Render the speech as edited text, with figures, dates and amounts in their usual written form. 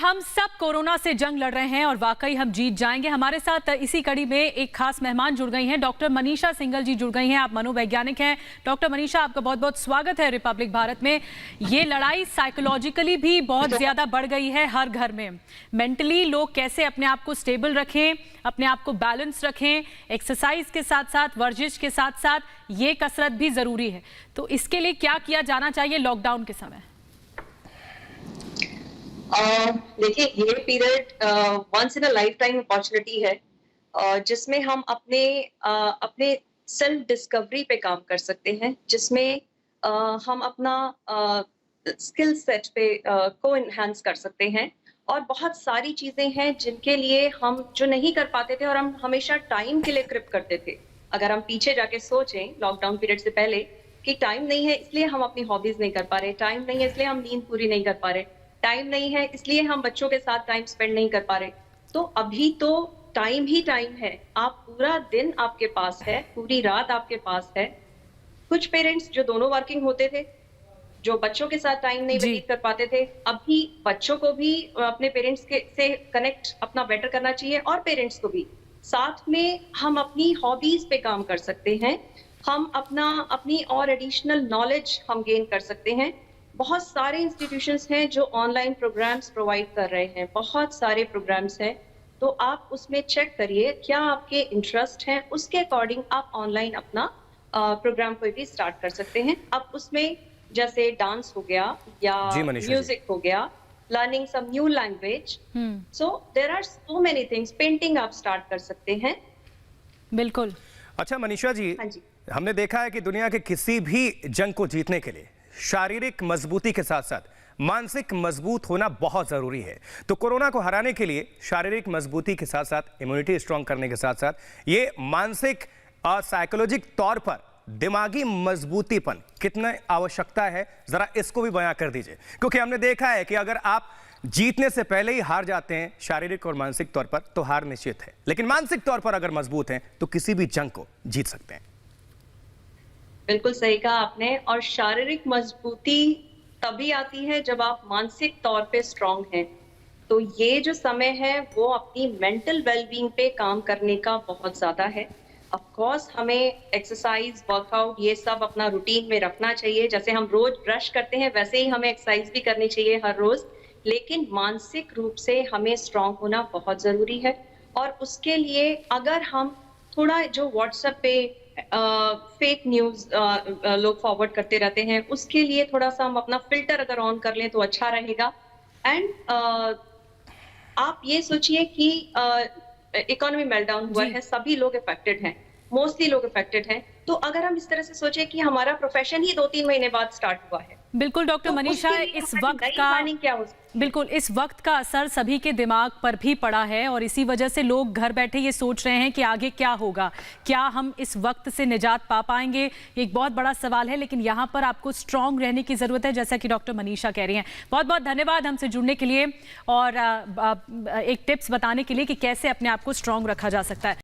हम सब कोरोना से जंग लड़ रहे हैं और वाकई हम जीत जाएंगे। हमारे साथ इसी कड़ी में एक खास मेहमान जुड़ गई हैं, डॉक्टर मनीषा सिंघल जी जुड़ गई हैं। आप मनोवैज्ञानिक हैं। डॉक्टर मनीषा, आपका बहुत बहुत स्वागत है रिपब्लिक भारत में। ये लड़ाई साइकोलॉजिकली भी बहुत ज्यादा बढ़ गई है हर घर में। मेंटली लोग कैसे अपने आप को स्टेबल रखें, अपने आप को बैलेंस रखें, एक्सरसाइज के साथ साथ, वर्जिश के साथ साथ ये कसरत भी जरूरी है। तो इसके लिए क्या किया जाना चाहिए लॉकडाउन के समय? देखिए, ये period once in a lifetime opportunity है जिसमें हम अपने सेल्फ डिस्कवरी पे काम कर सकते हैं, जिसमें हम अपना स्किल सेट पे को एनहांस कर सकते हैं। और बहुत सारी चीजें हैं जिनके लिए हम जो नहीं कर पाते थे और हम हमेशा टाइम के लिए क्रिप करते थे। अगर हम पीछे जाके सोचें लॉकडाउन पीरियड से पहले कि टाइम नहीं है इसलिए हम अपनी हॉबीज नहीं कर पा रहे, टाइम नहीं है इसलिए हम नींद पूरी नहीं कर पा रहे, टाइम नहीं है इसलिए हम बच्चों के साथ टाइम स्पेंड नहीं कर पा रहे। तो अभी तो टाइम ही टाइम है। आप पूरा दिन आपके पास है, पूरी रात आपके पास है। कुछ पेरेंट्स जो दोनों वर्किंग होते थे, जो बच्चों के साथ टाइम नहीं व्यतीत कर पाते थे, अभी बच्चों को भी अपने पेरेंट्स से कनेक्ट अपना बेटर करना चाहिए और पेरेंट्स को भी। साथ में हम अपनी हॉबीज पे काम कर सकते हैं, हम अपनी और एडिशनल नॉलेज हम गेन कर सकते हैं। बहुत सारे इंस्टीट्यूशंस हैं जो ऑनलाइन प्रोग्राम्स प्रोवाइड कर रहे हैं, बहुत सारे प्रोग्राम्स हैं। तो आप उसमें चेक करिए क्या आपके इंटरेस्ट हैं, उसके अकॉर्डिंग आप ऑनलाइन अपना प्रोग्राम कोई भी स्टार्ट कर सकते हैं। अब उसमें जैसे डांस हो गया या म्यूजिक हो गया, learning some new language, so there are so many things. Painting आप स्टार्ट कर सकते हैं। बिल्कुल। अच्छा मनीषा जी, हमने देखा है कि दुनिया के किसी भी जंग को जीतने के लिए शारीरिक मजबूती के साथ साथ मानसिक मजबूत होना बहुत जरूरी है। तो कोरोना को हराने के लिए शारीरिक मजबूती के साथ साथ इम्यूनिटी स्ट्रांग करने के साथ साथ ये मानसिक और साइकोलॉजिक तौर पर दिमागी मजबूतीपन कितना आवश्यकता है, जरा इसको भी बयां कर दीजिए। क्योंकि हमने देखा है कि अगर आप जीतने से पहले ही हार जाते हैं शारीरिक और मानसिक तौर पर तो हार निश्चित है, लेकिन मानसिक तौर पर अगर मजबूत हैं तो किसी भी जंग को जीत सकते हैं। बिल्कुल सही कहा आपने। और शारीरिक मजबूती तभी आती है जब आप मानसिक तौर पे स्ट्रांग हैं। तो ये जो समय है वो अपनी मेंटल वेलबींग पे काम करने का बहुत ज्यादा है। ऑफ कोर्स हमें एक्सरसाइज, वर्कआउट ये सब अपना रूटीन में रखना चाहिए। जैसे हम रोज ब्रश करते हैं वैसे ही हमें एक्सरसाइज भी करनी चाहिए हर रोज। लेकिन मानसिक रूप से हमें स्ट्रांग होना बहुत जरूरी है। और उसके लिए अगर हम थोड़ा जो व्हाट्सएप पे फेक न्यूज लोग फॉरवर्ड करते रहते हैं, उसके लिए थोड़ा सा हम अपना फिल्टर अगर ऑन कर लें तो अच्छा रहेगा। एंड आप ये सोचिए कि इकोनॉमी मेल्टडाउन हुआ है, सभी लोग इफेक्टेड हैं, मोस्टली लोग इफेक्टेड हैं। तो अगर हम इस तरह से सोचे कि हमारा प्रोफेशन ही 2-3 महीने बाद स्टार्ट हुआ है। बिल्कुल डॉक्टर मनीषा, इस वक्त का असर सभी के दिमाग पर भी पड़ा है और इसी वजह से लोग घर बैठे ये सोच रहे हैं कि आगे क्या होगा, क्या हम इस वक्त से निजात पा पाएंगे। ये एक बहुत बड़ा सवाल है, लेकिन यहाँ पर आपको स्ट्रांग रहने की जरूरत है, जैसा कि डॉक्टर मनीषा कह रही हैं। बहुत बहुत धन्यवाद हमसे जुड़ने के लिए और एक टिप्स बताने के लिए कि कैसे अपने आप को स्ट्रांग रखा जा सकता है।